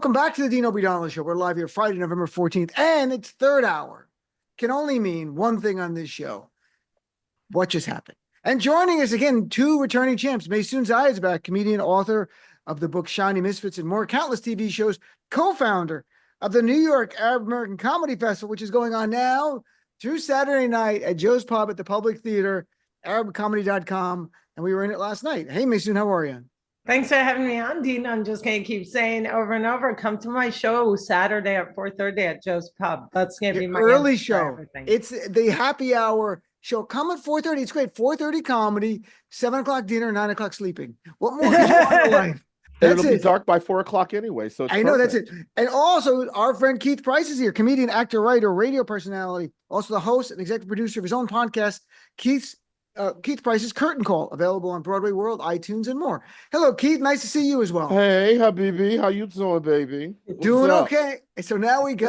Welcome back to the Dean Obeidallah Show. We're live here Friday, November 14th, and it's third hour. Can only mean one thing on this show. What just happened? And joining us again, two returning champs. Maysoon Zayid is back, comedian, author of the book Shiny Misfits and more, countless TV shows, co-founder of the New York Arab American Comedy Festival, which is going on now through Saturday night at Joe's Pub at the Public Theater, ArabComedy.com, and we were in it last night. Hey, Maysoon, how are you? Thanks for having me on, Dean. I'm just going to keep saying over and over, come to my show Saturday at 4:30 at Joe's Pub. That's going to be my early answer for show. everything. It's the happy hour show. Come at 4:30. It's great. 4:30 comedy, 7 o'clock dinner, 9 o'clock sleeping. What more could you want in life? And it'll be dark by 4 o'clock anyway. So it's I know perfect. that's it. And also, our friend Keith Price is here, comedian, actor, writer, radio personality, also the host and executive producer of his own podcast, Keith Price's Curtain Call, available on Broadway World, iTunes, and more. Hello, Keith. Nice to see you as well. Hey, Habibi, how you doing, baby? Doing okay. So now it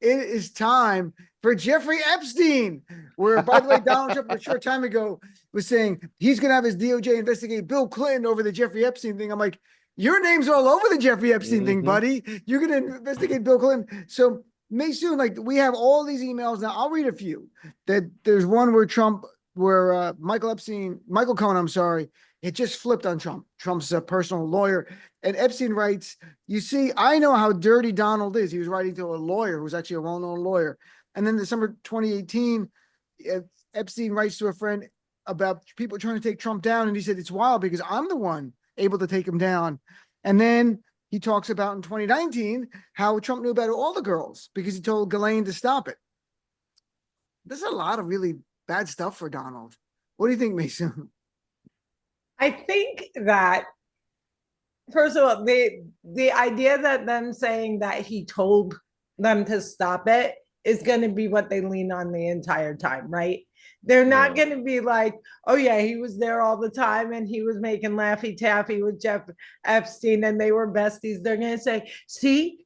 is time for Jeffrey Epstein. Where, by the way, Donald Trump a short time ago was saying he's going to have his DOJ investigate Bill Clinton over the Jeffrey Epstein thing. I'm like, your name's all over the Jeffrey Epstein thing, buddy. You're going to investigate Bill Clinton. So Maysoon, like, we have all these emails now. I'll read a few. There's one where Michael Cohen, it just flipped on Trump. Trump's a personal lawyer. And Epstein writes, you see, I know how dirty Donald is. He was writing to a lawyer who's actually a well-known lawyer. And then December 2018, Epstein writes to a friend about people trying to take Trump down. And he said, it's wild because I'm the one able to take him down. And then he talks about in 2019, how Trump knew about all the girls because he told Ghislaine to stop it. There's a lot of really bad stuff for Donald. What do you think, Maysoon? I think that, first of all, the idea that them saying that he told them to stop it is going to be what they lean on the entire time, right? They're not going to be like, oh yeah, he was there all the time and he was making Laffy Taffy with Jeff Epstein and they were besties. They're going to say, see,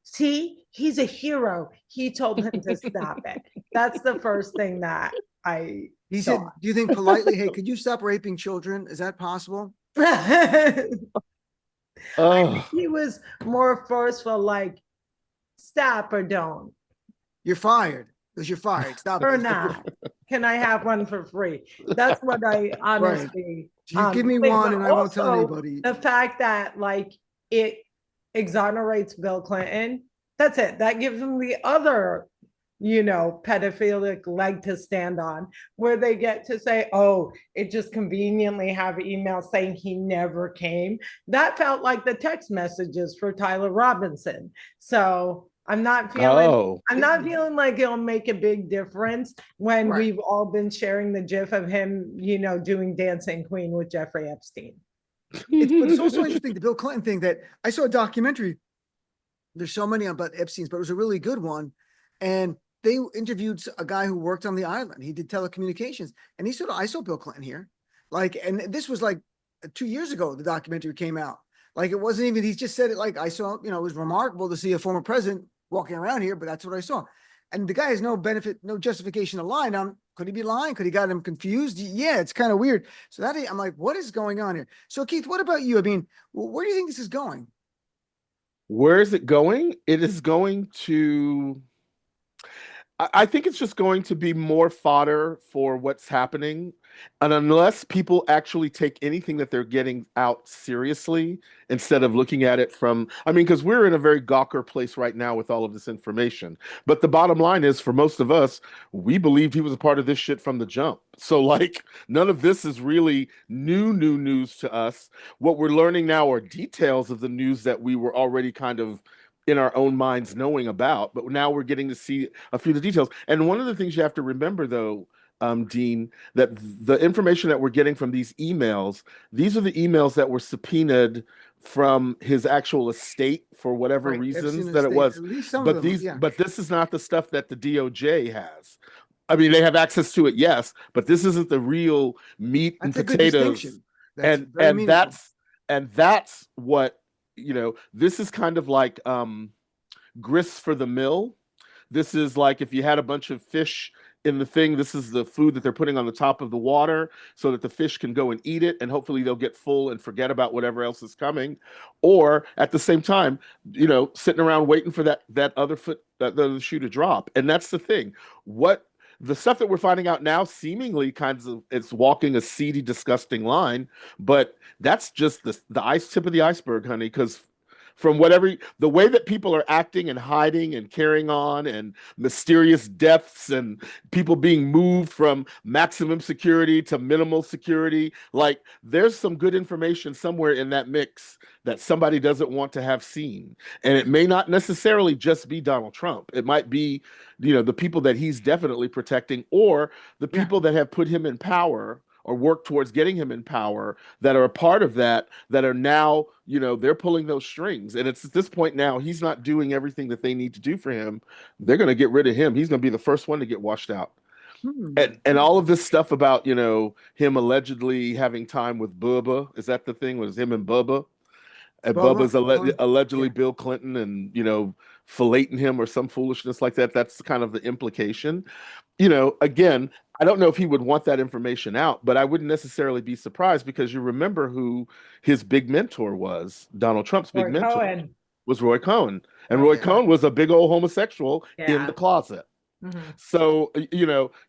he's a hero. He told him to stop it. That's the first thing that he said, do you think politely, hey, could you stop raping children? Is that possible? I think he was more forceful, like, stop or don't. You're fired. Because you're fired. Stop or not. Can I have one for free? That's what I honestly you give me one and I won't tell anybody. The fact that, like, it exonerates Bill Clinton, that's it. That gives them the other, pedophilic leg to stand on, where they get to say, oh, it just conveniently have emails saying he never came. That felt like the text messages for Tyler Robinson. So I'm not feeling like it'll make a big difference when we've all been sharing the gif of him, doing Dancing Queen with Jeffrey Epstein. But it's also interesting, the Bill Clinton thing, that I saw a documentary. There's so many about Epstein's, but it was a really good one. And they interviewed a guy who worked on the island. He did telecommunications. And he said, I saw Bill Clinton here. And this was like 2 years ago, the documentary came out. Like, it wasn't even, he just said it like, I saw, it was remarkable to see a former president walking around here, but that's what I saw. And the guy has no benefit, no justification to lie. Now, could he be lying? Could he got him confused? Yeah, it's kind of weird. So I'm like, what is going on here? So Keith, what about you? I mean, where do you think this is going? Where is it going? It is going to, I think it's just going to be more fodder for what's happening. And unless people actually take anything that they're getting out seriously, instead of looking at it from, because we're in a very gawker place right now with all of this information. But the bottom line is, for most of us, we believed he was a part of this shit from the jump. So, like, none of this is really new news to us. What we're learning now are details of the news that we were already kind of in our own minds knowing about, but now we're getting to see a few of the details. And one of the things you have to remember, though, Dean, that the information that we're getting from these emails, these are the emails that were subpoenaed from his actual estate for whatever reasons that it was. But this is not the stuff that the DOJ has. They have access to it, yes, but this isn't the real meat and potatoes. And that's what, this is kind of like grist for the mill. This is like if you had a bunch of fish in the thing, this is the food that they're putting on the top of the water so that the fish can go and eat it, and hopefully they'll get full and forget about whatever else is coming. Or at the same time, sitting around waiting for that other shoe to drop. And that's the thing. What the stuff that we're finding out now seemingly it's walking a seedy, disgusting line, but that's just the ice tip of the iceberg, honey, because from the way that people are acting and hiding and carrying on, and mysterious deaths and people being moved from maximum security to minimal security, like there's some good information somewhere in that mix that somebody doesn't want to have seen. And it may not necessarily just be Donald Trump. It might be, the people that he's definitely protecting, or the people that have put him in power or work towards getting him in power, that are a part of that are now, they're pulling those strings. And it's at this point now, he's not doing everything that they need to do for him. They're going to get rid of him. He's going to be the first one to get washed out. And all of this stuff about, him allegedly having time with Bubba. Is that the thing? Was him and Bubba? And Bubba's allegedly Bill Clinton and, filleting him or some foolishness like that. That's kind of the implication. Again, I don't know if he would want that information out, but I wouldn't necessarily be surprised, because you remember who his big mentor was. Donald Trump's big mentor was Roy Cohn. And Roy Cohn was a big old homosexual in the closet. Mm-hmm. So,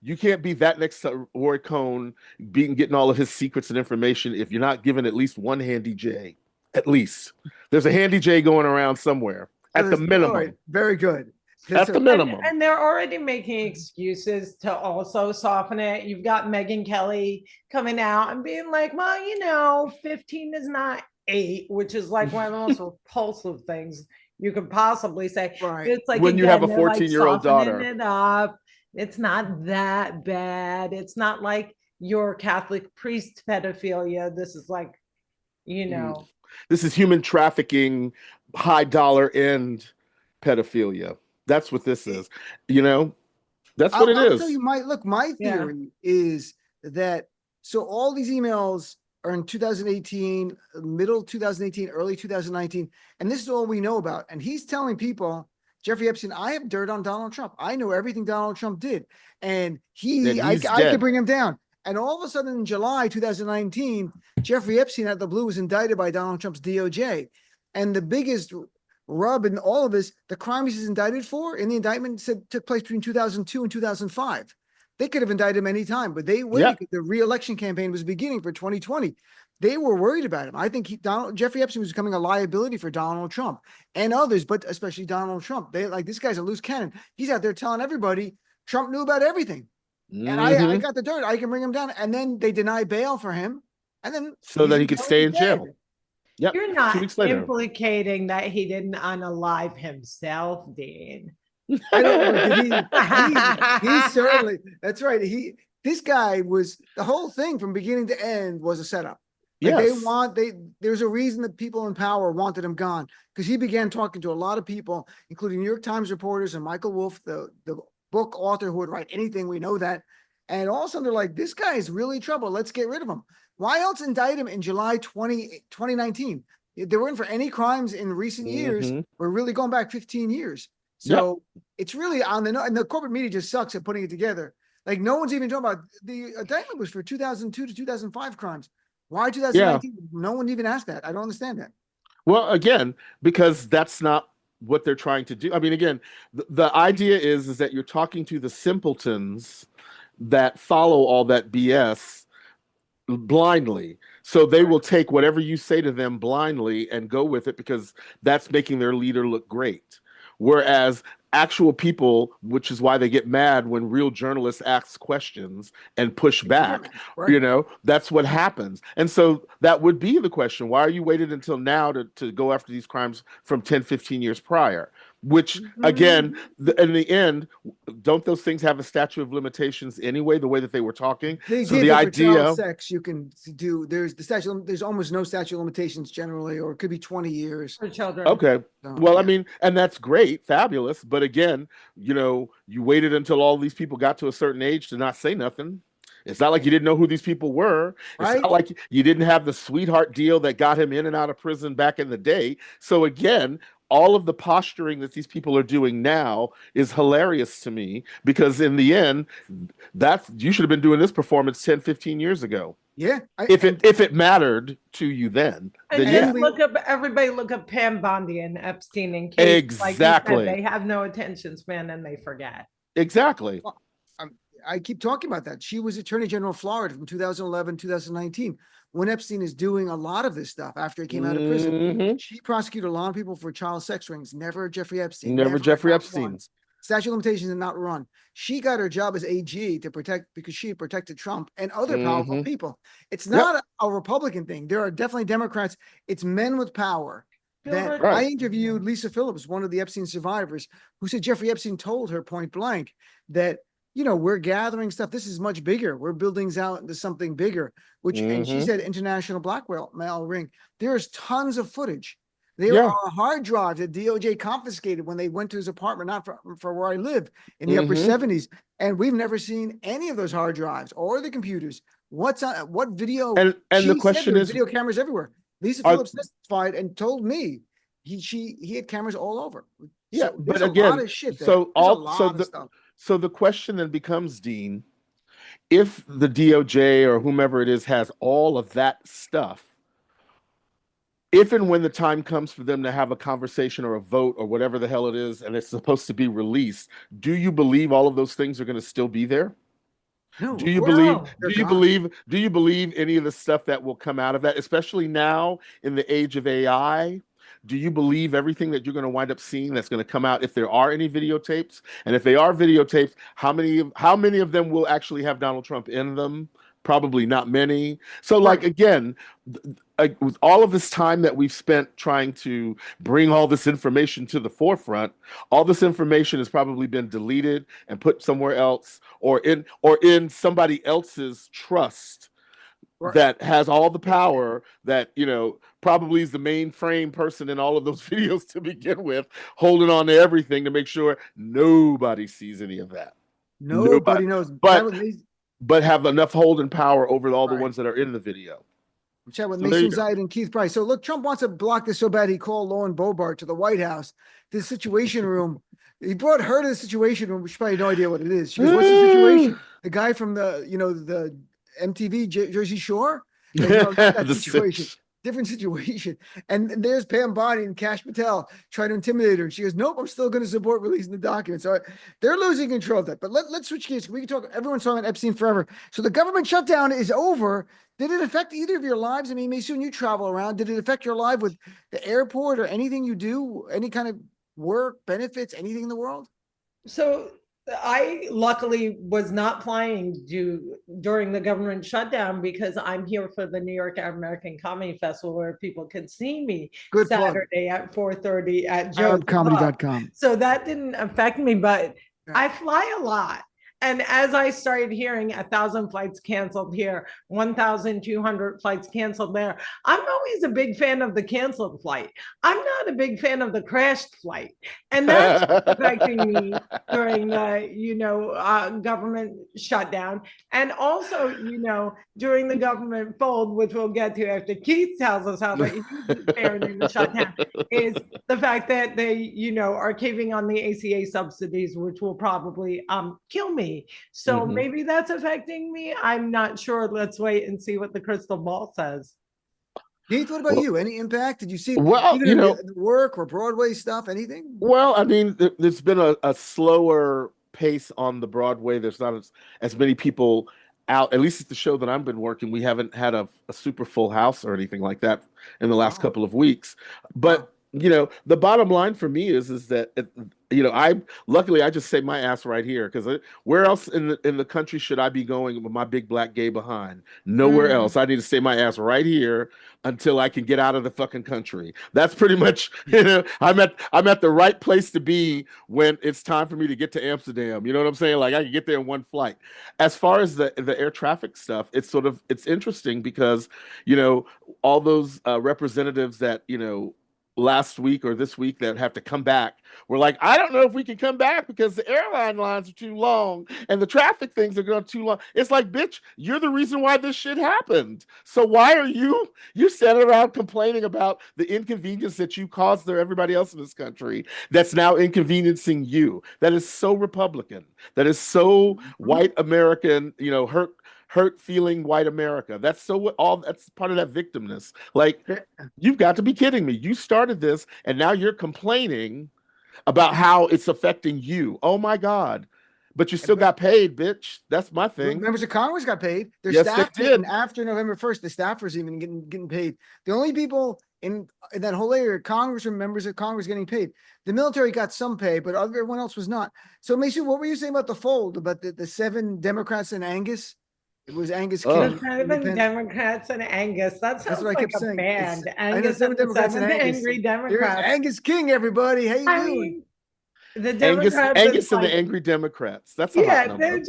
you can't be that next to Roy Cohn, getting all of his secrets and information if you're not given at least one handy J. At least. There's a handy J going around somewhere, at the minimum. Very good. At the minimum. And they're already making excuses to also soften it. You've got Megyn Kelly coming out and being like, well, 15 is not 8, which is like one of the most repulsive things you could possibly say. Right. It's like, when you have a 14-year-old daughter. It up. It's not that bad. It's not like your Catholic priest pedophilia. This is like, This is human trafficking, high dollar end pedophilia. That's what this is. That's what it is. So my theory is that, so all these emails are in 2018, middle 2018, early 2019, and this is all we know about. And he's telling people, Jeffrey Epstein, I have dirt on Donald Trump. I know everything Donald Trump did. And I can bring him down. And all of a sudden in July 2019, Jeffrey Epstein out of the blue was indicted by Donald Trump's DOJ. And the biggest rub in all of this, the crimes he's indicted for in the indictment took place between 2002 and 2005. They could have indicted him any time, but they waited because the re-election campaign was beginning for 2020. They were worried about him. I think Jeffrey Epstein was becoming a liability for Donald Trump and others, but especially Donald Trump. They this guy's a loose cannon. He's out there telling everybody Trump knew about everything. And I got the dirt. I can bring him down. And then they deny bail for him. And then so that he could stay in jail. Yep. You're not implicating that he didn't unalive himself, Dean. I don't know. He certainly, that's right. This guy was, the whole thing from beginning to end was a setup. Like there's a reason that people in power wanted him gone, because he began talking to a lot of people, including New York Times reporters and Michael Wolff, the book author who would write anything. We know that. And all of a sudden they're like, this guy is really trouble. Let's get rid of him. Why else indict him in July 2019? They weren't for any crimes in recent years. We're really going back 15 years. So it's really on and the corporate media just sucks at putting it together. Like no one's even talking about the indictment was for 2002 to 2005 crimes. Why 2019? No one even asked that. I don't understand that. Well, again, because that's not what they're trying to do. I mean, again, the idea is that you're talking to the simpletons that follow all that BS blindly. So they will take whatever you say to them blindly and go with it because that's making their leader look great. Whereas actual people, which is why they get mad when real journalists ask questions and push back, that's what happens. And so that would be the question. Why are you waited until now to go after these crimes from 10, 15 years prior? Which, again, in the end, don't those things have a statute of limitations anyway, the way that they were talking? So the idea of sex you can do, there's almost no statute of limitations generally, or it could be 20 years. For children. Okay. Well, I mean, and that's great, fabulous. But again, you waited until all these people got to a certain age to not say nothing. It's not like you didn't know who these people were. It's not like you didn't have the sweetheart deal that got him in and out of prison back in the day. So again, all of the posturing that these people are doing now is hilarious to me, because in the end, you should have been doing this performance 10, 15 years ago. Yeah. If it mattered to you then And yeah. just everybody look up Pam Bondi and Epstein in case, like you said, Exactly. they have no attention span and they forget. Exactly. Well, I keep talking about that. She was Attorney General of Florida from 2011, 2019, when Epstein is doing a lot of this stuff after he came out of prison. Mhm. She prosecuted a lot of people for child sex rings, never Jeffrey Epstein. Never Jeffrey Epstein. Once. Statute of limitations did not run. She got her job as AG to protect, because she protected Trump and other powerful people. It's not a Republican thing. There are definitely Democrats. It's men with power. That Right. I interviewed Lisa Phillips, one of the Epstein survivors, who said Jeffrey Epstein told her point blank that, you know, we're gathering stuff. This is much bigger. We're building out into something bigger, and she said international blackmail ring. There's tons of footage. There are hard drives that DOJ confiscated when they went to his apartment, not for where I live, in the upper 70s. And we've never seen any of those hard drives or the computers. What's on what video? And the question is, video cameras everywhere. Lisa Phillips testified and told me he had cameras all over. Yeah, so but a again, lot of shit there. So the question then becomes, Dean, if the DOJ or whomever it is has all of that stuff, if and when the time comes for them to have a conversation or a vote or whatever the hell it is, and it's supposed to be released, do you believe all of those things are going to still be there? No. Do you believe any of the stuff that will come out of that, especially now in the age of AI? Do you believe everything that you're going to wind up seeing that's going to come out, if there are any videotapes? And if they are videotapes, how many of them will actually have Donald Trump in them? Probably not many. So, like, again, with all of this time that we've spent trying to bring all this information to the forefront, all this information has probably been deleted and put somewhere else, or in somebody else's trust that has all the power, that, you know, probably is the mainframe person in all of those videos to begin with, holding on to everything to make sure nobody sees any of that. Nobody knows. But have enough hold and power over all the ones that are in the video. I'm chatting with Maysoon Zayid and Keith Price. So look, Trump wants to block this so bad he called Lauren Boebert to the White House, to the Situation Room. He brought her to the Situation Room. She probably had no idea what it is. She goes, "What's the situation?" The guy from the MTV Jersey Shore. Like, no, that situation. Different situation. And there's Pam Bondi and Kash Patel trying to intimidate her. And she goes, "Nope, I'm still going to support releasing the documents." So they're losing control of that. But let's switch gears. We can talk. Everyone's talking about Epstein forever. So the government shutdown is over. Did it affect either of your lives? I mean, Maysoon, you travel around. Did it affect your life with the airport or anything you do? Any kind of work, benefits, anything in the world? So I luckily was not flying during the government shutdown, because I'm here for the New York American Comedy Festival, where people can see me Saturday at 4:30 at ArabComedy.com. So that didn't affect me, but I fly a lot. And as I started hearing 1,000 flights canceled here, 1,200 flights canceled there, I'm always a big fan of the canceled flight. I'm not a big fan of the crashed flight. And that's affecting me during the, government shutdown. And also, during the government fold, which we'll get to after Keith tells us how he's preparing the shutdown, is the fact that they, are caving on the ACA subsidies, which will probably kill me. So maybe that's affecting me. I'm not sure. Let's wait and see what the crystal ball says. Keith, what about you? Any impact? Did you see the work or Broadway stuff? Anything? Well, I mean, there's been a slower pace on the Broadway. There's not as many people out. At least at the show that I've been working, we haven't had a super full house or anything like that in the last couple of weeks. But the bottom line for me is that I just say my ass right here, because where else in the country should I be going with my big black gay behind? Nowhere else. I need to stay my ass right here until I can get out of the fucking country. That's pretty much, I'm at the right place to be when it's time for me to get to Amsterdam. You know what I'm saying? Like, I can get there in one flight. As far as the air traffic stuff, it's interesting because all those representatives that last week or this week that have to come back. We're like, I don't know if we can come back because the airline lines are too long and the traffic things are going too long. It's like, bitch, you're the reason why this shit happened. So why are you standing around complaining about the inconvenience that you caused there everybody else in this country that's now inconveniencing you? That is so Republican. That is so white American, hurt feeling white America. That's so what all that's part of that victimness. Like, you've got to be kidding me. You started this and now you're complaining about how it's affecting you. Oh my God. But you still got paid, bitch. That's my thing. Members of Congress got paid. Their Yes, staff they did. didn't after November 1st. The staffers even getting paid. The only people in that whole area, Congress or members of Congress getting paid. The military got some pay, but everyone else was not. So, Maysoon, what were you saying about the fold, about the 7 Democrats and Angus? It was Angus Oh. King. The Seven Democrats and Angus. That That's sounds what I like kept a saying. band. I know Angus 7 and the Democrats and Seven Angus. Angry Here's Democrats. Angus King, everybody. How you I doing? mean, the Angus, Democrats. Angus and like, the Angry Democrats. That's a hot yeah, number.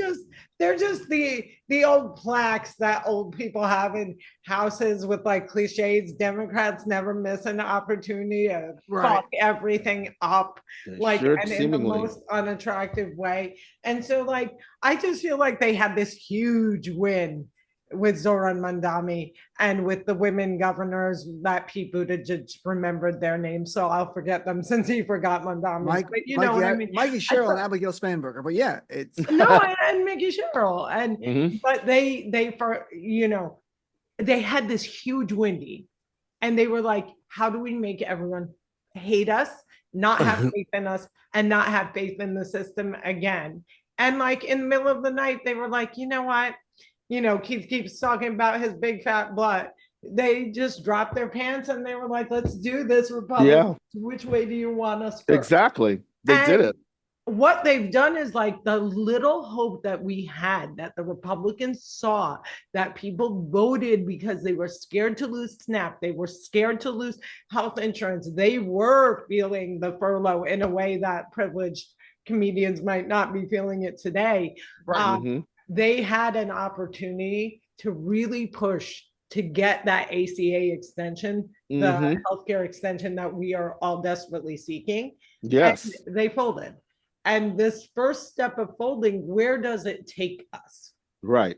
they're just the old plaques that old people have in houses with like cliches. Democrats never miss an opportunity to fuck everything up, like, Sure, and in the seemingly. most unattractive way. And so, like, I just feel like they had this huge win with Zoran Mandami and with the women governors that Pete Buttigieg remembered their names. So I'll forget them since he forgot Mandami. But you know what I mean? Mikey Sherrill and Abigail Spanberger. But yeah, it's No, and Mickey Sherrill. And Mhm. but they for they had this huge windy and they were like, how do we make everyone hate us, not have faith in us, and not have faith in the system again? And like in the middle of the night, they were like, you know what? Keith keeps talking about his big fat butt. They just dropped their pants and they were like, let's do this, Republic. Yeah. Which way do you want us first? Exactly. They did it. What they've done is like the little hope that we had, that the Republicans saw, that people voted because they were scared to lose SNAP, they were scared to lose health insurance, they were feeling the furlough in a way that privileged comedians might not be feeling it today. They had an opportunity to really push to get that ACA extension, the healthcare extension that we are all desperately seeking. Yes. And they folded. And this first step of folding, where does it take us? Right.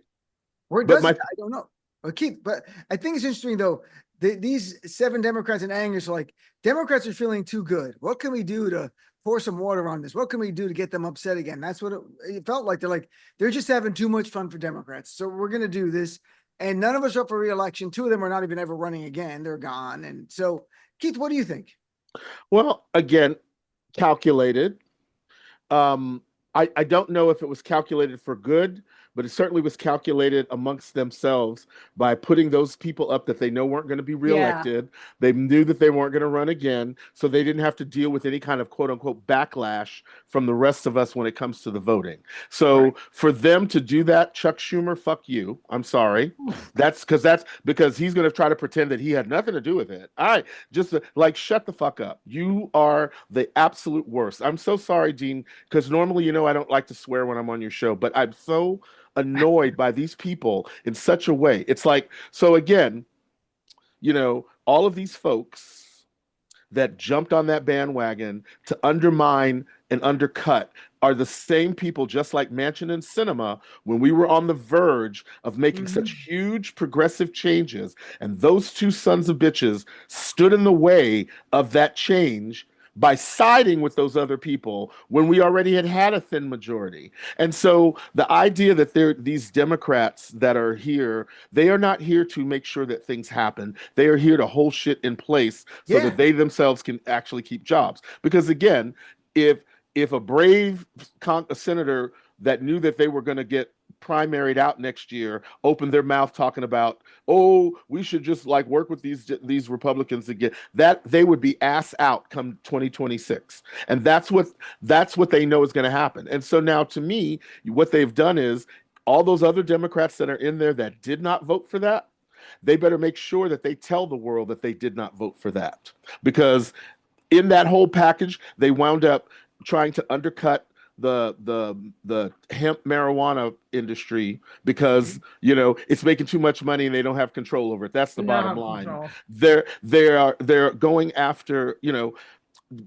Where does it? I don't know. Keith, but I think it's interesting though. These 7 Democrats and Angus are like, Democrats are feeling too good. What can we do to pour some water on this? What can we do to get them upset again? That's what it felt like. They're just having too much fun for Democrats. So we're going to do this. And none of us are up for re-election. 2 of them are not even ever running again. They're gone. And so, Keith, what do you think? Well, again, calculated. I don't know if it was calculated for good, but it certainly was calculated amongst themselves by putting those people up that they know weren't going to be reelected. Yeah. They knew that they weren't going to run again, so they didn't have to deal with any kind of quote unquote backlash from the rest of us when it comes to the voting. So for them to do that, Chuck Schumer, fuck you. I'm sorry. That's because he's going to try to pretend that he had nothing to do with it. All right, just shut the fuck up. You are the absolute worst. I'm so sorry, Dean, because normally, I don't like to swear when I'm on your show, but I'm so annoyed by these people in such a way. It's like, so again, all of these folks that jumped on that bandwagon to undermine and undercut are the same people, just like Manchin and Sinema, when we were on the verge of making such huge progressive changes, and those 2 sons of bitches stood in the way of that change by siding with those other people when we already had a thin majority. And so the idea that these Democrats that are here, they are not here to make sure that things happen. They are here to hold shit in place so that they themselves can actually keep jobs. Because again, if a brave senator that knew that they were going to get primaried out next year opened their mouth talking about, oh, we should just work with these Republicans again, that they would be ass out come 2026. And that's what they know is going to happen. And so now, to me, what they've done is all those other Democrats that are in there that did not vote for that, they better make sure that they tell the world that they did not vote for that. Because in that whole package, they wound up trying to undercut the hemp marijuana industry because it's making too much money and they don't have control over it. That's the Not bottom have line. control. They're going after,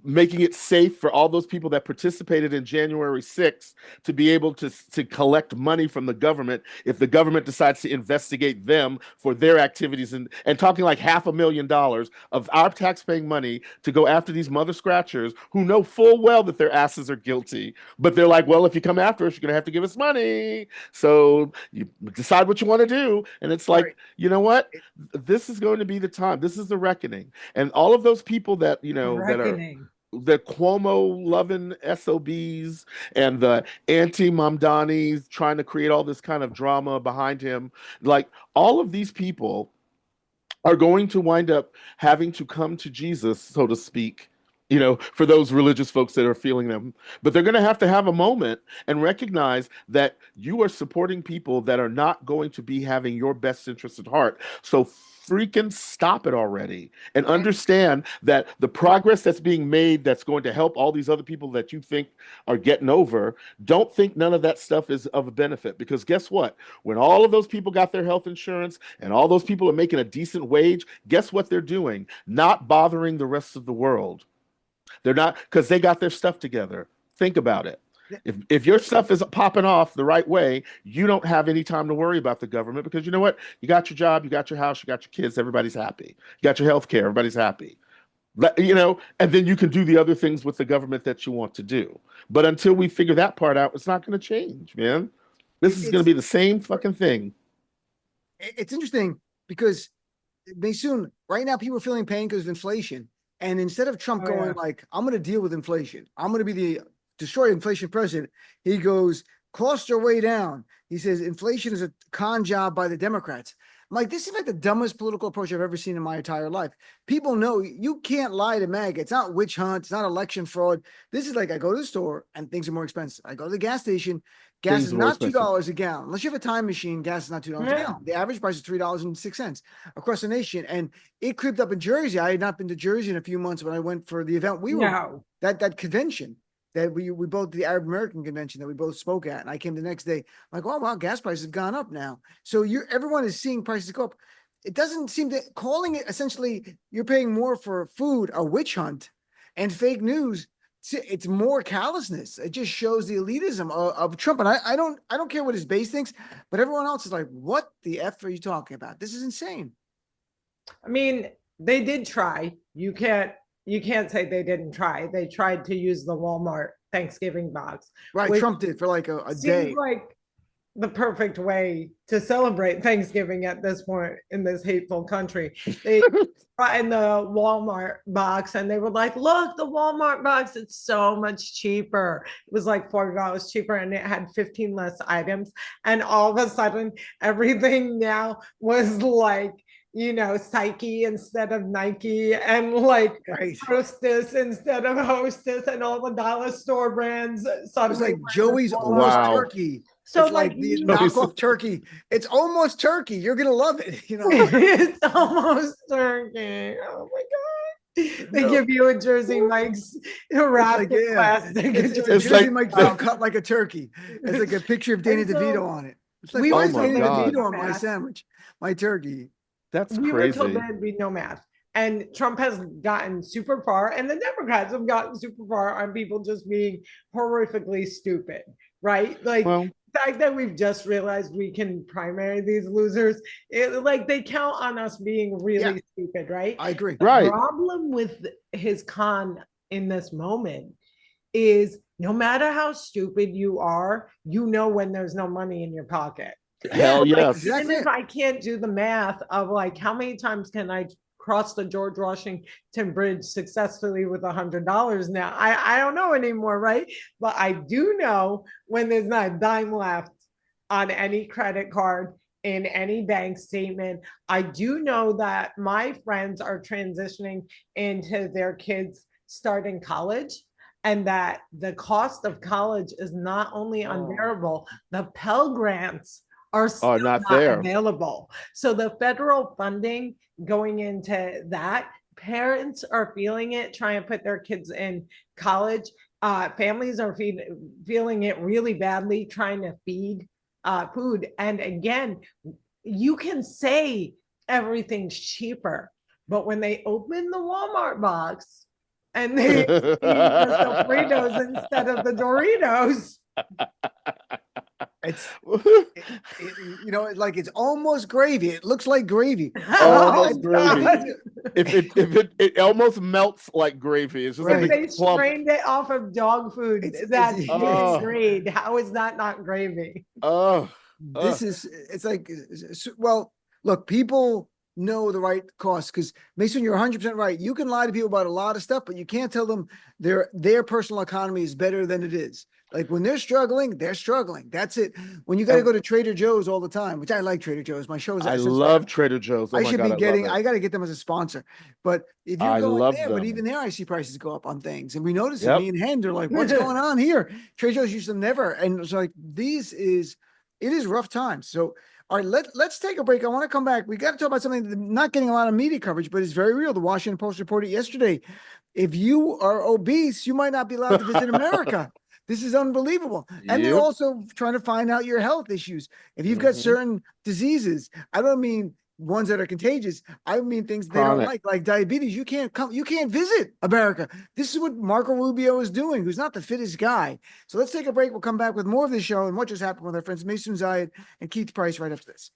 making it safe for all those people that participated in January 6th to be able to collect money from the government if the government decides to investigate them for their activities, and talking like $500,000 of our taxpaying money to go after these mother scratchers who know full well that their asses are guilty, but they're like, well, if you come after us, you're going to have to give us money. So you decide what you want to do. And it's like, Right. you know what? This is going to be the time. This is the reckoning. And all of those people that, that are Reckoning. the Cuomo loving SOBs and the anti Mamdanis trying to create all this kind of drama behind him. Like all of these people are going to wind up having to come to Jesus, so to speak, for those religious folks that are feeling them. But they're going to have a moment and recognize that you are supporting people that are not going to be having your best interest at heart. So freaking stop it already and understand that the progress that's being made that's going to help all these other people that you think are getting over, don't think none of that stuff is of a benefit. Because guess what? When all of those people got their health insurance and all those people are making a decent wage, guess what they're doing? Not bothering the rest of the world. They're not, because they got their stuff together. Think about it. If your stuff is popping off the right way, you don't have any time to worry about the government because you know what? You got your job, you got your house, you got your kids, everybody's happy. You got your health care, everybody's happy. And then you can do the other things with the government that you want to do. But until we figure that part out, it's not going to change, man. This is going to be the same fucking thing. It's interesting because Maysoon, right now people are feeling pain because of inflation. And instead of Trump going like, I'm going to deal with inflation, I'm going to be the destroy inflation president, he goes, costs are way down. He says inflation is a con job by the Democrats. I'm like, this is like the dumbest political approach I've ever seen in my entire life. People know you can't lie to MAGA. It's not witch hunt. It's not election fraud. This is like, I go to the store and things are more expensive. I go to the gas station. Gas is not $2 a gallon. Unless you have a time machine, gas is not $2 a gallon. The average price is $3.06 across the nation. And it creeped up in Jersey. I had not been to Jersey in a few months when I went for the event. We were that convention that we both, the Arab American convention that we both spoke at. And I came the next day, I'm like, oh, wow, gas prices have gone up now. So everyone is seeing prices go up. It doesn't seem to, calling it essentially, you're paying more for food, a witch hunt and fake news. It's more callousness. It just shows the elitism of Trump. And I don't care what his base thinks, but everyone else is like, what the F are you talking about? This is insane. I mean, they did try. You can't say they didn't try. They tried to use the Walmart Thanksgiving box. Right. Trump did for like a day. Like the perfect way to celebrate Thanksgiving at this point in this hateful country. They brought in the Walmart box and they were like, look, the Walmart box, it's so much cheaper. It was like $40 cheaper and it had 15 less items. And all of a sudden, everything now was like, Psyche instead of Nike, and like Hostess instead of Hostess, and all the dollar store brands. It was like Joey's almost turkey. So it's like the knockoff turkey. It's almost turkey. You're gonna love it. It's almost turkey. Oh my god. They give you a Jersey Mike's wrapped in plastic. It's a Jersey Mike's cut like a turkey. It's like a picture of Danny DeVito on it. It's like, why is Danny DeVito on my sandwich? My turkey. That's we crazy. were told there'd be no math. And Trump has gotten super far, and the Democrats have gotten super far on people just being horrifically stupid, right? Like the fact that we've just realized we can primary these losers, they count on us being really stupid, right? I agree. The problem with his con in this moment is no matter how stupid you are, when there's no money in your pocket. Hell yes. Even if I can't do the math of like how many times can I cross the George Washington Bridge successfully with $100 now, I don't know anymore, right? But I do know when there's not a dime left on any credit card, in any bank statement. I do know that my friends are transitioning into their kids starting college, and that the cost of college is not only unbearable, the Pell Grants are still not available. So the federal funding going into that, parents are feeling it, trying to put their kids in college. families are feeling it really badly, trying to feed food. And again, you can say everything's cheaper, but when they open the Walmart box and they see the Sofritos instead of the Doritos. It's you know, like it's almost gravy. It looks like gravy. Almost Oh, gravy. God. It almost melts like gravy. It's just Right. a If they big clump. strained it off of dog food that's it's Oh. grade, how is that not gravy? Oh. this is it's like, well, look, people know the right cost, because Mason, you're 100% right. You can lie to people about a lot of stuff, but you can't tell them their personal economy is better than it is. Like when they're struggling, they're struggling. That's it. When you got to go to Trader Joe's all the time, which I like Trader Joe's. My show is I love Trader Joe's. Oh I my should God, be I love getting, it. I got to get them as a sponsor. But if you're I going love there, but them. even there, I see prices go up on things. And we notice it. Yep. Me and Hen are like, what's going on here? Trader Joe's used to never. And it's like, it is rough times. So, all right, let's take a break. I want to come back. We got to talk about something that's not getting a lot of media coverage, but it's very real. The Washington Post reported yesterday, if you are obese, you might not be allowed to visit America. This is unbelievable. And they're Yep. also trying to find out your health issues. If you've got Mhm. certain diseases, I don't mean ones that are contagious. I mean things they don't Chronic. like diabetes. You can't visit America. This is what Marco Rubio is doing, who's not the fittest guy. So let's take a break. We'll come back with more of this show and what just happened with our friends Maysoon Zayid and Keith Price right after this.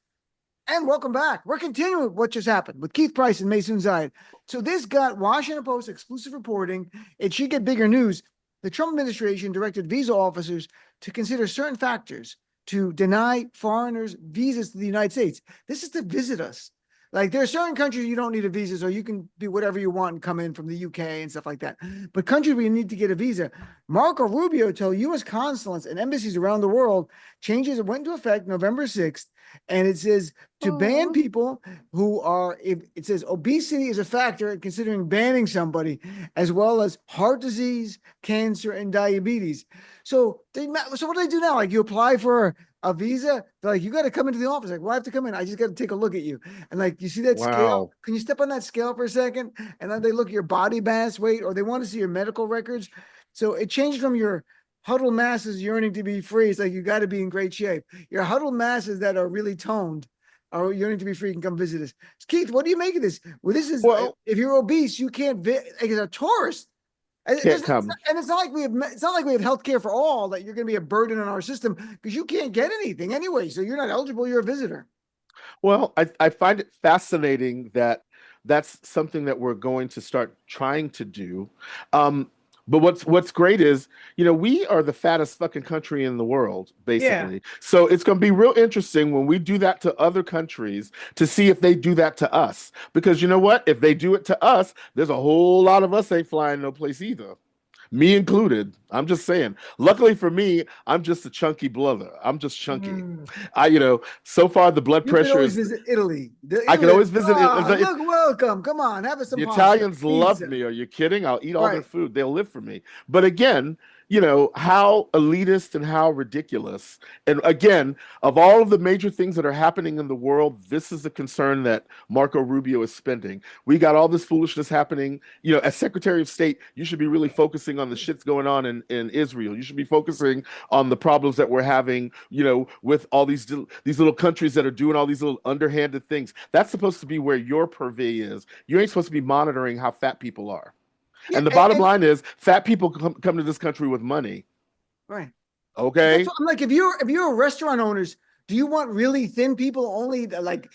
And welcome back. We're continuing with what just happened with Keith Price and Maysoon Zayid. So this got Washington Post exclusive reporting. It should get bigger news. The Trump administration directed visa officers to consider certain factors to deny foreigners visas to the United States. This is to visit us. Like there are certain countries you don't need a visa, so you can be whatever you want and come in from the UK and stuff like that. But countries where you need to get a visa, Marco Rubio told U.S. consulates and embassies around the world changes went into effect November 6th. And it says to ban people who are, if it says obesity is a factor in considering banning somebody, as well as heart disease, cancer, and diabetes. So so what do they do now? Like you apply for a visa, they're like, you got to come into the office. Like, well, I have to come in. I just got to take a look at you. And like, you see that scale? Wow. Can you step on that scale for a second? And then they look at your body mass weight, or they want to see your medical records. So it changed from your huddle masses yearning to be free. It's like you got to be in great shape. Your huddle masses that are really toned are yearning to be free. Can come visit us. Keith, what do you make of this? Well, this is if you're obese, you can't like as a tourist. Can't come. And it's not like we have. It's not like we have health care for all. That you're going to be a burden on our system because you can't get anything anyway. So you're not eligible. You're a visitor. Well, I find it fascinating that that's something that we're going to start trying to do. But what's great is, we are the fattest fucking country in the world, basically. Yeah. So it's going to be real interesting when we do that to other countries to see if they do that to us. Because you know what? If they do it to us, there's a whole lot of us ain't flying no place either. Me included. I'm just saying. Luckily for me, I'm just a chunky brother. I'm just chunky. So far the blood You can pressure always is. visit Italy. I can always visit. Look, welcome. Come on, have us some The pasta, Italians love pizza. me. Are you kidding? I'll eat all their Right. food. They'll live for me. But again, how elitist and how ridiculous. And again, of all of the major things that are happening in the world, this is the concern that Marco Rubio is spending. We got all this foolishness happening. As Secretary of State, you should be really focusing on the shits going on in Israel. You should be focusing on the problems that we're having, with all these little countries that are doing all these little underhanded things. That's supposed to be where your purvey is. You ain't supposed to be monitoring how fat people are. Yeah, and the bottom line is, fat people come to this country with money. Right. Okay. I'm like, if you're a restaurant owners, do you want really thin people only like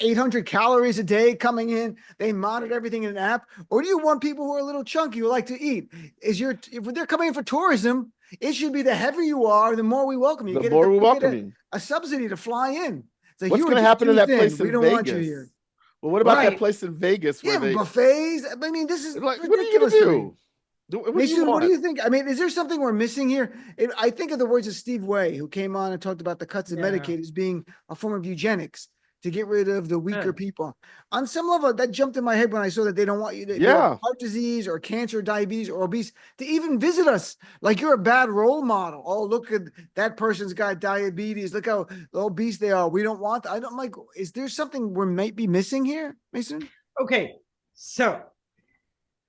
800 calories a day coming in? They monitor everything in an app, or do you want people who are a little chunky who like to eat? If they're coming in for tourism, it should be the heavier you are, the more we welcome you. The more we welcome you. A subsidy to fly in. It's like, what's going to happen to that place in We don't Vegas? want you here. Well, what about that place in Vegas where they buffets? I mean, this is like, ridiculous. What are you gonna do? Maysoon, what do you think? I mean, is there something we're missing here? I think of the words of Steve Way, who came on and talked about the cuts of Medicaid as being a form of eugenics to get rid of the weaker people. On some level, that jumped in my head when I saw that they don't want you to have heart disease or cancer, diabetes, or obese to even visit us. Like you're a bad role model. Oh, look at that person's got diabetes. Look how obese they are. We don't want. I'm like, is there something we might be missing here, Maysoon? Okay, so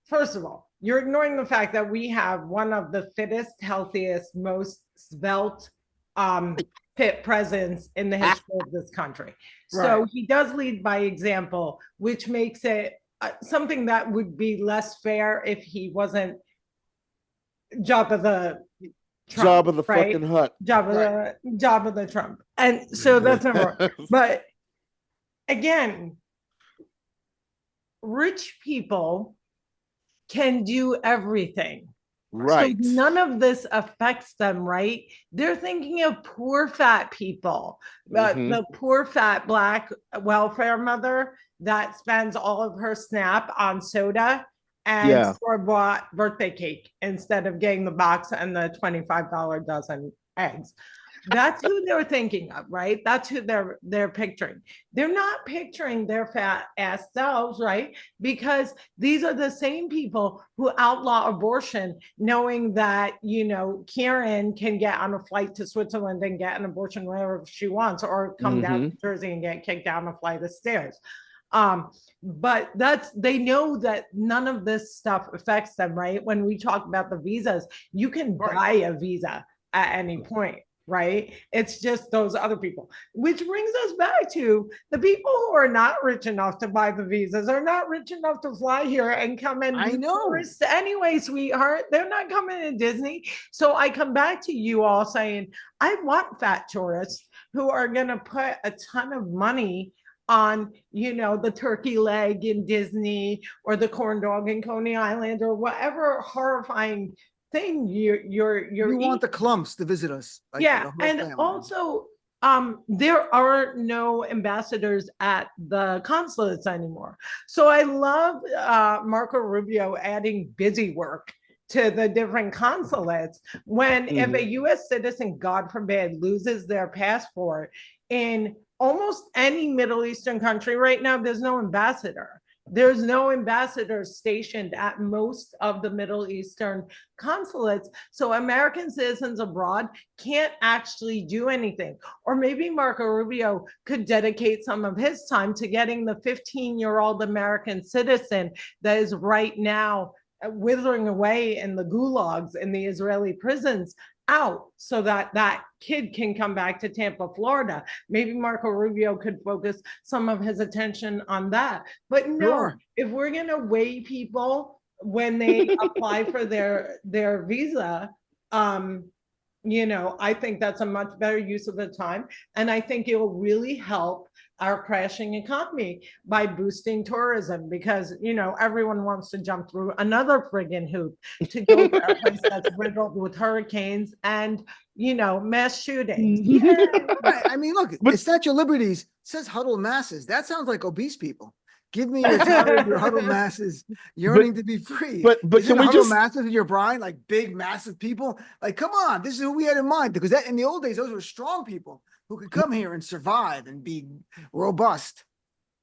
first of all, you're ignoring the fact that we have one of the fittest, healthiest, most svelte fit presidents in the history of this country. So Right. he does lead by example, which makes it something that would be less fair if he wasn't job of the Trump, Job of the right? fucking hut. Job of the Trump. And so that's number one. But again, rich people can do everything. Right. So none of this affects them, right? They're thinking of poor fat people, the poor fat Black welfare mother that spends all of her SNAP on soda and store-bought birthday cake instead of getting the box and the $25 dozen eggs. That's who they're thinking of, right? That's who they're picturing. They're not picturing their fat ass selves, right? Because these are the same people who outlaw abortion, knowing that, you know, Karen can get on a flight to Switzerland and get an abortion wherever she wants, or come down to Jersey and get kicked down a flight of stairs. But they know that none of this stuff affects them, right? When we talk about the visas, you can buy a visa at any point, right? It's just those other people, which brings us back to the people who are not rich enough to buy the visas, are not rich enough to fly here and come and be tourists anyway, sweetheart. They're not coming to Disney. So I come back to you all saying, I want fat tourists who are going to put a ton of money on, you know, the turkey leg in Disney or the corn dog in Coney Island or whatever horrifying thing you want the clumps to visit us. Like, yeah, and family. Also there are no ambassadors at the consulates anymore. So I love Marco Rubio adding busy work to the different consulates when if a US citizen, God forbid, loses their passport in almost any Middle Eastern country right now, there's no ambassador. There's no ambassadors stationed at most of the Middle Eastern consulates. So American citizens abroad can't actually do anything. Or maybe Marco Rubio could dedicate some of his time to getting the 15-year-old American citizen that is right now withering away in the gulags in the Israeli prisons out, so that that kid can come back to Tampa, Florida. Maybe Marco Rubio could focus some of his attention on that. But no, if we're going to weigh people when they apply for their visa, you know, I think that's a much better use of the time. And I think it will really help our crashing economy by boosting tourism, because, you know, everyone wants to jump through another friggin' hoop to go to a place that's riddled with hurricanes and, you know, mass shootings. Right. I mean, look, the Statue of Liberties says huddled masses. That sounds like obese people. Give me your tired, your huddled masses yearning to be free. But can we just masses in your brain, like big, massive people? Like, come on, this is who we had in mind. Because that in the old days, those were strong people who could come here and survive and be robust.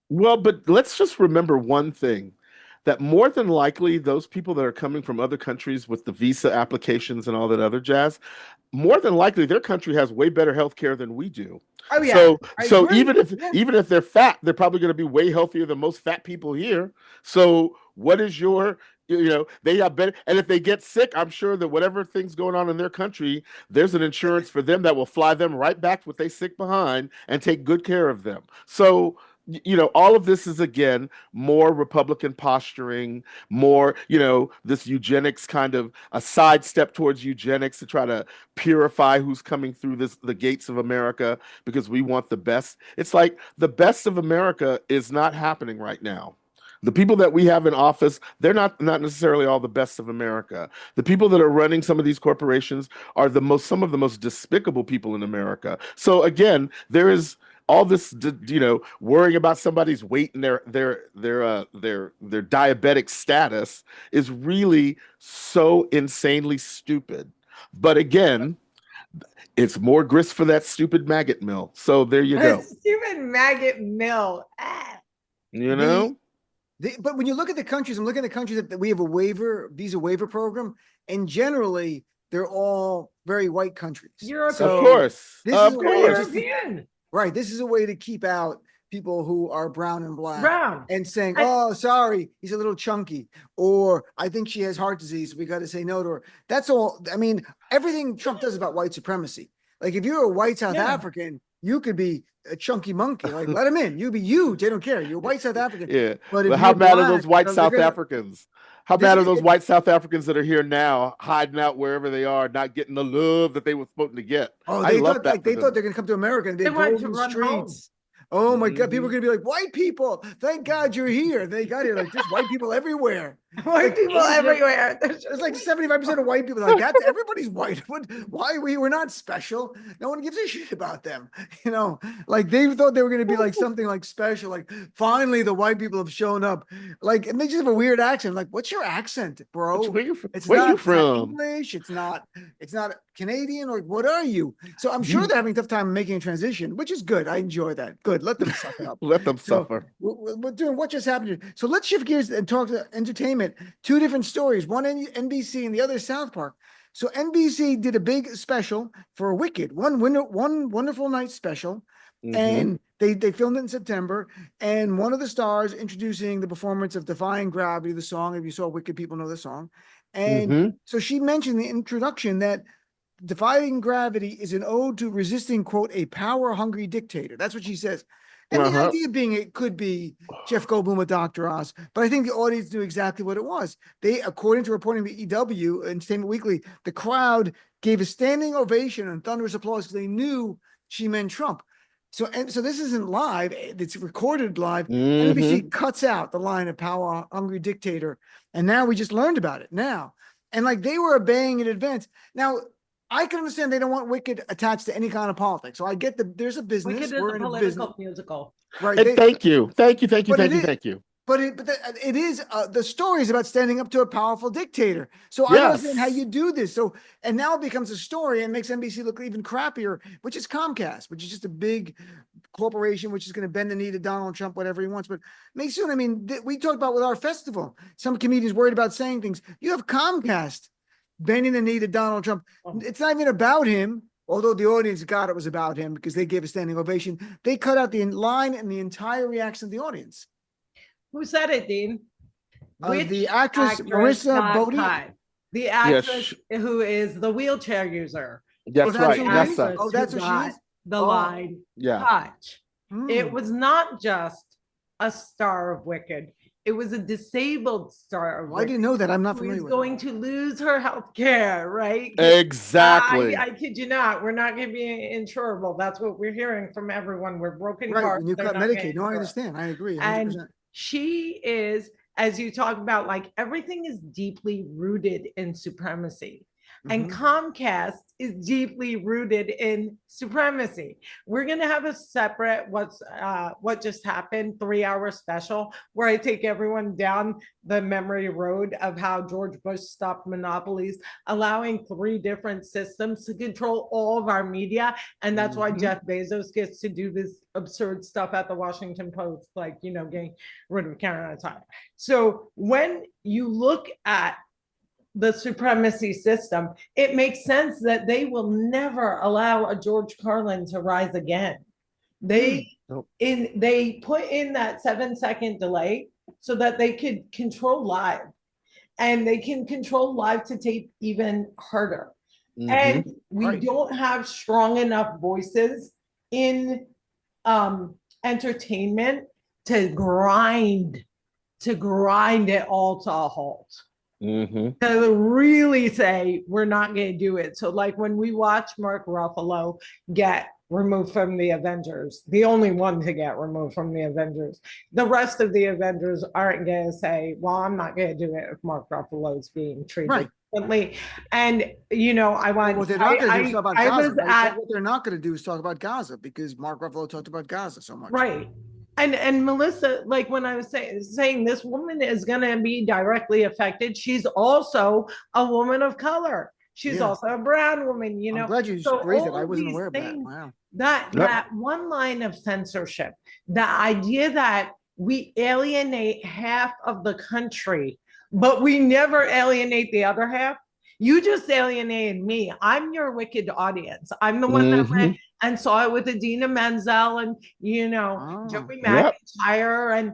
Well, but let's just remember one thing, that more than likely those people that are coming from other countries with the visa applications and all that other jazz, more than likely their country has way better health care than we do. Oh yeah. So even if they're fat, they're probably going to be way healthier than most fat people here. So what is your, you know, they have better, and if they get sick, I'm sure that whatever thing's going on in their country, there's an insurance for them that will fly them right back with they sick behind and take good care of them. So, you know, all of this is, again, more Republican posturing, more, you know, this eugenics kind of a sidestep towards eugenics to try to purify who's coming through the gates of America because we want the best. It's like the best of America is not happening right now. The people that we have in office, they're not necessarily all the best of America. The people that are running some of these corporations are some of the most despicable people in America. So again, there is all this, you know, worrying about somebody's weight and their diabetic status is really so insanely stupid. But again, it's more grist for that stupid maggot mill. So there you go. Stupid maggot mill. You know? But when you look at the countries, I'm looking at the countries that we have a visa waiver program, and generally they're all very white countries. Europe, of course. European. Right. This is a way to keep out people who are brown and black Brown. and saying, oh, sorry, he's a little chunky, or I think she has heart disease, we got to say no to her. That's all. I mean, everything Trump does is about white supremacy. Like if you're a white South African, you could be a chunky monkey. Like let him in. You be huge. They don't care. You're a white South African. Yeah. But if how you're mad black, are those white they're South gonna- Africans? How mad are those white South Africans that are here now, hiding out wherever they are, not getting the love that they were supposed to get? Oh, I they love thought that like for they them. thought they're gonna come to America and be They wanted to golden run home. streets. Oh my God, people are gonna be like, white people, thank God you're here. They got here, like there's white people everywhere. White Like, people everywhere. There's like 75% of white people like that's everybody's white. Why we're not special? No one gives a shit about them. You know, like they thought they were gonna be like something like special. Like finally the white people have shown up. Like, and they just have a weird accent. Like, what's your accent, bro? Where you not from? English, it's not Canadian, or what are you? So I'm sure they're having a tough time making a transition, which is good. I enjoy that. Good. Let them suck it up. Let them suffer. We're doing what just happened. So let's shift gears and talk to entertainment. Two different stories, one NBC and the other South Park. So NBC did a big special for Wicked, one wonderful night special. And they filmed it in September. And one of the stars introducing the performance of Defying Gravity, the song. If you saw Wicked, people know the song. And so she mentioned in the introduction that Defying Gravity is an ode to resisting, quote, a power-hungry dictator. That's what she says. And the idea being it could be Jeff Goldblum or Dr. Oz, but I think the audience knew exactly what it was. They, according to reporting the EW, Entertainment Weekly, the crowd gave a standing ovation and thunderous applause because they knew she meant Trump. So this isn't live; it's recorded live. NBC cuts out the line of power-hungry dictator, and now we just learned about it now. And like they were obeying in advance. Now I can understand they don't want Wicked attached to any kind of politics. So I get there's a business. Wicked is we're a in a political business. musical. Right. Thank you. But it is the story is about standing up to a powerful dictator. So I don't understand how you do this. So and now it becomes a story and makes NBC look even crappier, which is Comcast, which is just a big corporation which is going to bend the knee to Donald Trump, whatever he wants. But Maysoon, I mean, we talked about with our festival. Some comedians worried about saying things. You have Comcast bending the knee to Donald Trump. It's not even about him. Although the audience got it was about him because they gave a standing ovation. They cut out the line and the entire reaction of the audience. Who said it, Dean? The actress Marissa Bodie. The actress who is the wheelchair user. That's right. Nessa. Oh, that's what she is? The line touch. It was not just a star of Wicked. It was a disabled star of Wicked. I didn't know that. I'm not familiar with it. Who's going to lose her health care, right? Exactly. I kid you not. We're not going to be insurable. That's what we're hearing from everyone. We're broken right, cars. When you cut Medicaid. No, I understand. I agree. 100%. And she is, as you talk about, like everything is deeply rooted in supremacy. And Comcast is deeply rooted in supremacy. We're going to have a separate what just happened 3-hour special where I take everyone down the memory road of how George Bush stopped monopolies, allowing 3 different systems to control all of our media. And that's why Jeff Bezos gets to do this absurd stuff at the Washington Post, like, you know, getting rid of Karen Attiah. So when you look at the supremacy system, it makes sense that they will never allow a George Carlin to rise again. They put in that 7-second delay so that they could control live, and they can control live to tape even harder. And we don't have strong enough voices in entertainment to grind it all to a halt. To really say we're not going to do it. So like when we watch Mark Ruffalo get removed from the Avengers, the only one to get removed from the Avengers, the rest of the Avengers aren't going to say, well, I'm not going to do it if Mark Ruffalo is being treated differently. And you know, what they're not going to do is talk about Gaza. What they're not going to do is talk about Gaza because Mark Ruffalo talked about Gaza so much. Right. And Melissa, like when I was saying this woman is going to be directly affected, she's also a woman of color. She's also a brown woman, you know. I'm glad you raised it. I wasn't aware of that. Wow. That one line of censorship, the idea that we alienate half of the country, but we never alienate the other half. You just alienated me. I'm your Wicked audience. I'm the one that went and saw it with Adina Menzel and, Joey Yep. McIntyre. And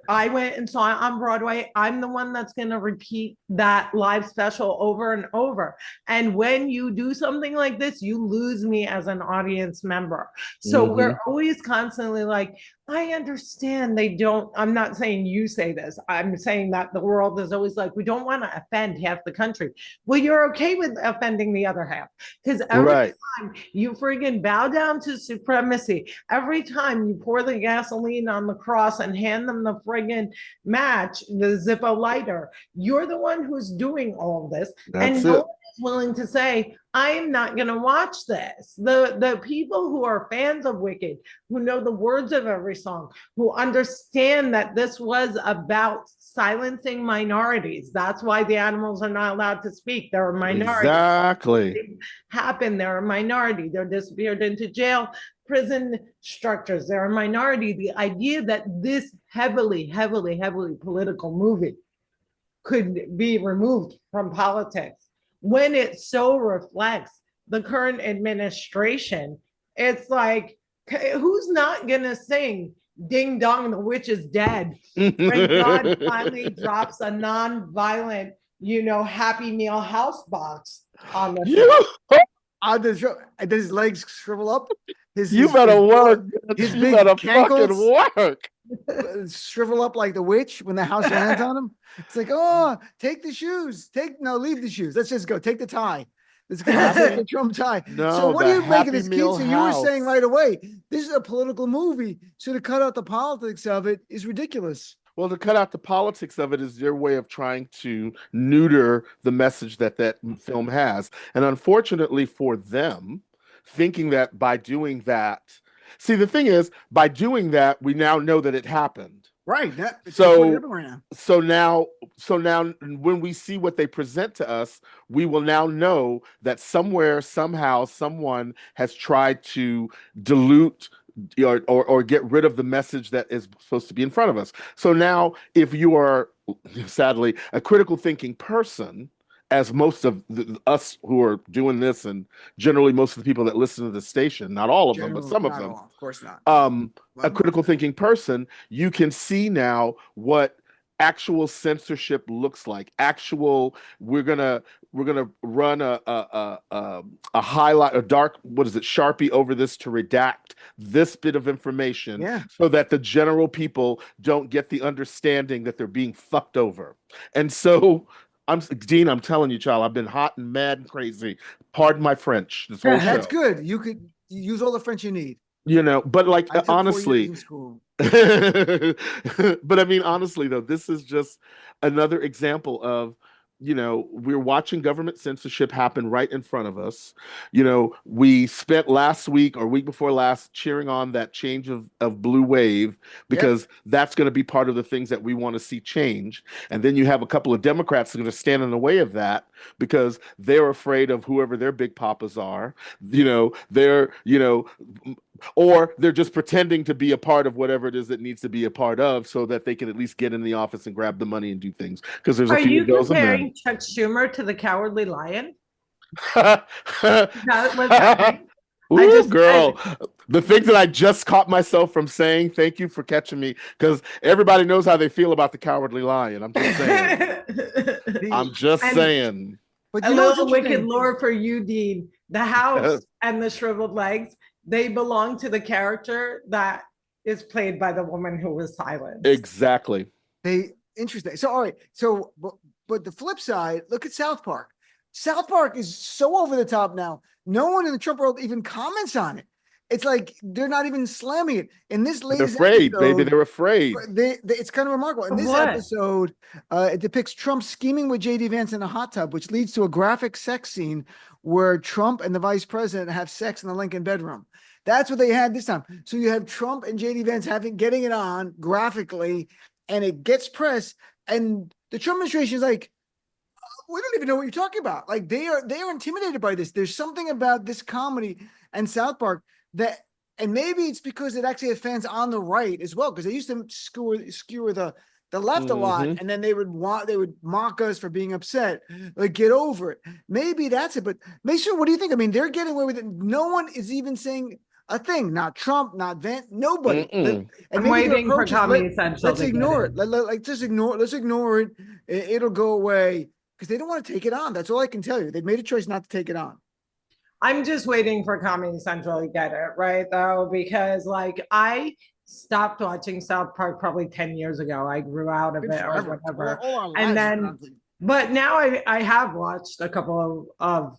I went and saw it on Broadway. I'm the one that's going to repeat that live special over and over. And when you do something like this, you lose me as an audience member. So we're always constantly like, I understand they don't, I'm not saying you say this. I'm saying that the world is always like, we don't want to offend half the country. Well, you're okay with offending the other half. Because every time you friggin' bow down to supremacy, every time you pour the gasoline on the cross and hand them the friggin' match, the Zippo lighter, you're the one who's doing all of this. That's and no one is willing to say, I am not going to watch this. The people who are fans of Wicked, who know the words of every song, who understand that this was about silencing minorities. That's why the animals are not allowed to speak. They're a minority. Exactly. Happen. They're a minority. They're disappeared into jail, prison structures. They're a minority. The idea that this heavily, heavily, heavily political movie could be removed from politics when it so reflects the current administration, it's like, who's not gonna sing Ding Dong, the Witch is Dead when God finally drops a non-violent, Happy Meal house box on the show? Does his legs shrivel up? You better work. His You big better cankles fucking work. shrivel up like the witch when the house lands on him. It's like, oh, take the shoes. Leave the shoes. Let's just go. Take the tie. Let's go. Take the Trump tie. No, so what do you make of this, Happy Keith? Meal So you were house. saying right away, this is a political movie. So to cut out the politics of it is ridiculous. Well, to cut out the politics of it is their way of trying to neuter the message that film has. And unfortunately for them, thinking that by doing that, see, the thing is, by doing that, we now know that it happened. Right. So now when we see what they present to us, we will now know that somewhere, somehow, someone has tried to dilute or get rid of the message that is supposed to be in front of us. So now, if you are, sadly, a critical thinking person, as most of us who are doing this, and generally most of the people that listen to the station, not all of them, but some of them, all, of course not. A critical thinking person, you can see now what actual censorship looks like. We're gonna run a highlight, a dark, what is it, Sharpie over this to redact this bit of information, so that the general people don't get the understanding that they're being fucked over. And so Dean, I'm telling you, child, I've been hot and mad and crazy. Pardon my French. This whole show. That's good. You could use all the French you need. But like, I took honestly, 4 years in school. But I mean, honestly, though, this is just another example of, we're watching government censorship happen right in front of us. We spent last week or week before last cheering on that change of blue wave, because that's going to be part of the things that we want to see change. And then you have a couple of Democrats that are going to stand in the way of that because they're afraid of whoever their big papas are. Or they're just pretending to be a part of whatever it is that needs to be a part of, so that they can at least get in the office and grab the money and do things. Because there's a few of those. Are you comparing Chuck Schumer to the Cowardly Lion? Ooh, girl, the things that I just caught myself from saying, thank you for catching me, because everybody knows how they feel about the Cowardly Lion. I'm just saying. I'm just saying. But a little wicked lore for you, Dean. The house and the shriveled legs, they belong to the character that is played by the woman who was silenced. Exactly. Interesting. So, all right. So, but the flip side, look at South Park. South Park is so over the top now. No one in the Trump world even comments on it. It's like they're not even slamming it. In this latest episode, baby, they're afraid. It's kind of remarkable. In this episode, it depicts Trump scheming with J.D. Vance in a hot tub, which leads to a graphic sex scene where Trump and the vice president have sex in the Lincoln bedroom. That's what they had this time. So you have Trump and J.D. Vance getting it on graphically, and it gets press. And the Trump administration is like, we don't even know what you're talking about. Like they are intimidated by this. There's something about this comedy and South Park and maybe it's because it actually has fans on the right as well, because they used to skewer the the left a lot, and then they would mock us for being upset. Like, get over it. Maybe that's it. But Maysoon, what do you think? I mean, they're getting away with it. No one is even saying a thing. Not Trump, not Vance, nobody. And I'm maybe their waiting for approach is Comedy Central let's to get ignore in. it. Like, just ignore. Let's ignore it. It'll go away because they don't want to take it on. That's all I can tell you. They've made a choice not to take it on. I'm just waiting for Comedy Central to get it, right? Though, because like I stopped watching South Park probably 10 years ago. I grew out of it or whatever. All our lives And then, around. but now I have watched a couple of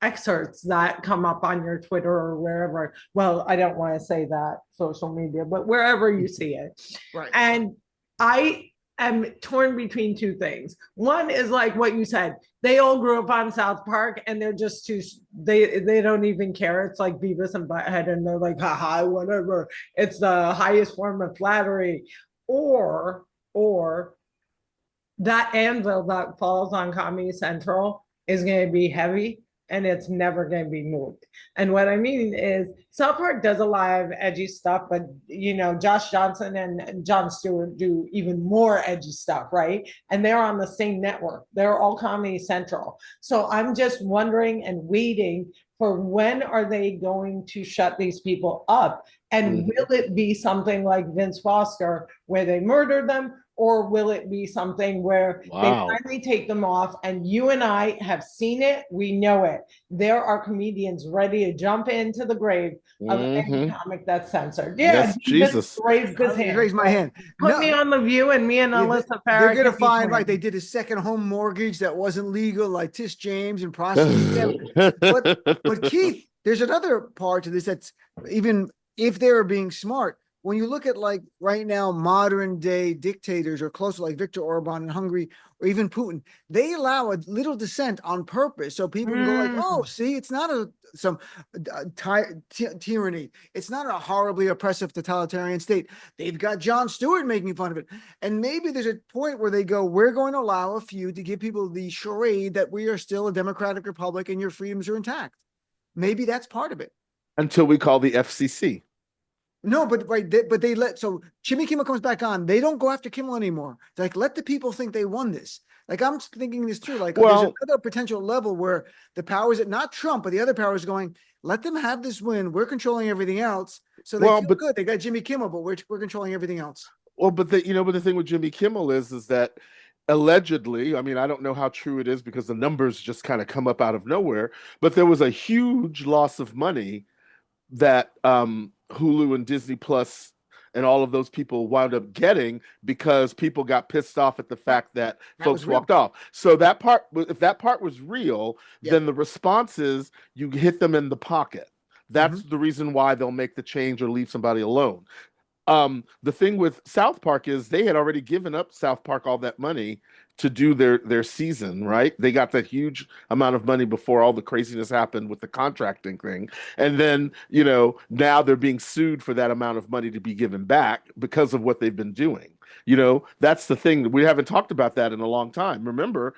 excerpts that come up on your Twitter or wherever. Well, I don't want to say that social media, but wherever you see it. Right. And I am torn between two things. One is like what you said. They all grew up on South Park and they're just too, they don't even care. It's like Beavis and Butthead and they're like, haha, whatever. It's the highest form of flattery. Or that anvil that falls on Comedy Central is going to be heavy and it's never going to be moved. And what I mean is South Park does a lot of edgy stuff, but Josh Johnson and Jon Stewart do even more edgy stuff, right? And they're on the same network. They're all Comedy Central. So I'm just wondering and waiting for when are they going to shut these people up? And will it be something like Vince Foster where they murder them? Or will it be something where they finally take them off and you and I have seen it, we know it. There are comedians ready to jump into the grave of any comic that's censored. Yeah, yes, Jesus. Raised his hand. Raise my hand. Put me on The View and me and Alyssa Farah. They're going to find, right, they did a second home mortgage that wasn't legal, like Tish James and prostitute them. But Keith, there's another part to this that's even if they're being smart. When you look at like right now, modern day dictators or closer like Viktor Orban in Hungary or even Putin, they allow a little dissent on purpose. So people can go like, oh, see, it's not some tyranny. It's not a horribly oppressive totalitarian state. They've got Jon Stewart making fun of it. And maybe there's a point where they go, we're going to allow a few to give people the charade that we are still a democratic republic and your freedoms are intact. Maybe that's part of it. Until we call the FCC. No, but right, they let so Jimmy Kimmel comes back on. They don't go after Kimmel anymore. They're like, let the people think they won this. Like I'm thinking this too. Like there's another potential level where the powers that not Trump, but the other powers going, let them have this win. We're controlling everything else. So they feel good. They got Jimmy Kimmel, but we're controlling everything else. Well, but the thing with Jimmy Kimmel is that allegedly, I mean, I don't know how true it is because the numbers just kind of come up out of nowhere. But there was a huge loss of money that Hulu and Disney Plus and all of those people wound up getting because people got pissed off at the fact that folks walked off. So that part, if that part was real, then the response is you hit them in the pocket. That's the reason why they'll make the change or leave somebody alone. The thing with South Park is they had already given up South Park all that money to do their season, right? They got that huge amount of money before all the craziness happened with the contracting thing. And then, now they're being sued for that amount of money to be given back because of what they've been doing. That's the thing. We haven't talked about that in a long time. Remember,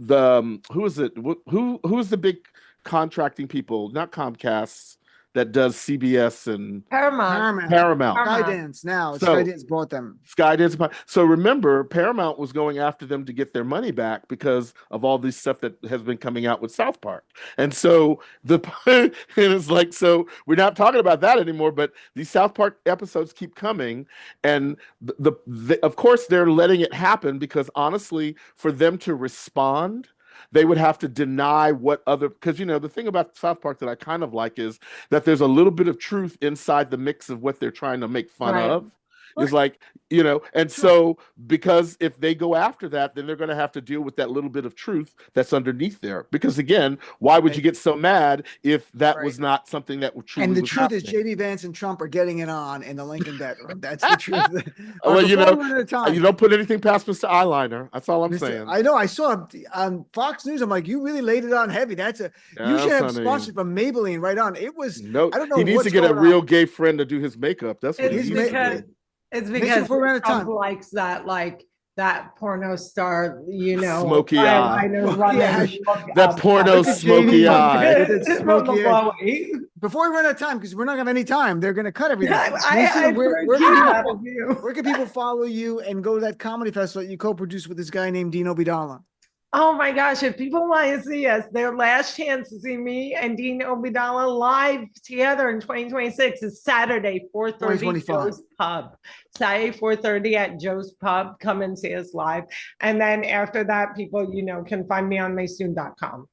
who is it? Who is the big contracting people? Not Comcast. That does CBS and Paramount. Skydance now. Skydance bought them. Skydance. So remember, Paramount was going after them to get their money back because of all this stuff that has been coming out with South Park. And so it's like, so we're not talking about that anymore, but these South Park episodes keep coming. And of course, they're letting it happen because honestly, for them to respond, they would have to deny because the thing about South Park that I kind of like is that there's a little bit of truth inside the mix of what they're trying to make fun of. It's like, and so because if they go after that, then they're going to have to deal with that little bit of truth that's underneath there. Because again, why would you get so mad if that was not something that would truly? And the truth is, JD Vance and Trump are getting it on in the Lincoln bedroom. That's the truth. Well, you don't put anything past Mr. Eyeliner. That's all I'm saying. I know. I saw on Fox News. I'm like, you really laid it on heavy. You should have sponsored from Maybelline right on. It was. No, I don't know. He needs to get a real gay friend to do his makeup. That's what It's because Trump likes that, like, that porno star, Smoky eye. eyeliner Smoky eye. running. That porno Look at smoky JD eye. with its smoky eye. eye. Before we run out of time, because we're not gonna have any time, they're gonna cut everything. I Maysoon, where heard can that people, of you. where can people follow you and go to that comedy festival that you co-produced with this guy named Dean Obeidallah? Oh my gosh, if people want to see us, their last chance to see me and Dean Obeidallah live together in 2026 is Saturday, 4:30 2025. Joe's Pub. Saturday, 4:30 at Joe's Pub. Come and see us live. And then after that, people, can find me on Maysoon.com.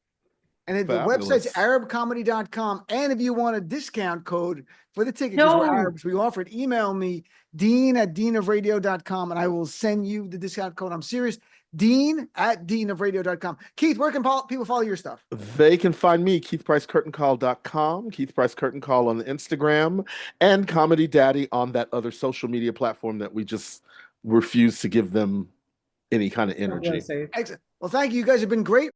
And the website's arabcomedy.com. And if you want a discount code for the ticket, because we're Arabs, we offer it. Email me, dean@deanofradio.com, and I will send you the discount code. I'm serious. dean@deanofradio.com. Keith, where can people follow your stuff? They can find me, KeithPriceCurtainCall.com, Keith Price Curtain Call on the Instagram, and Comedy Daddy on that other social media platform that we just refuse to give them any kind of energy. Excellent. Well, thank you. You guys have been great.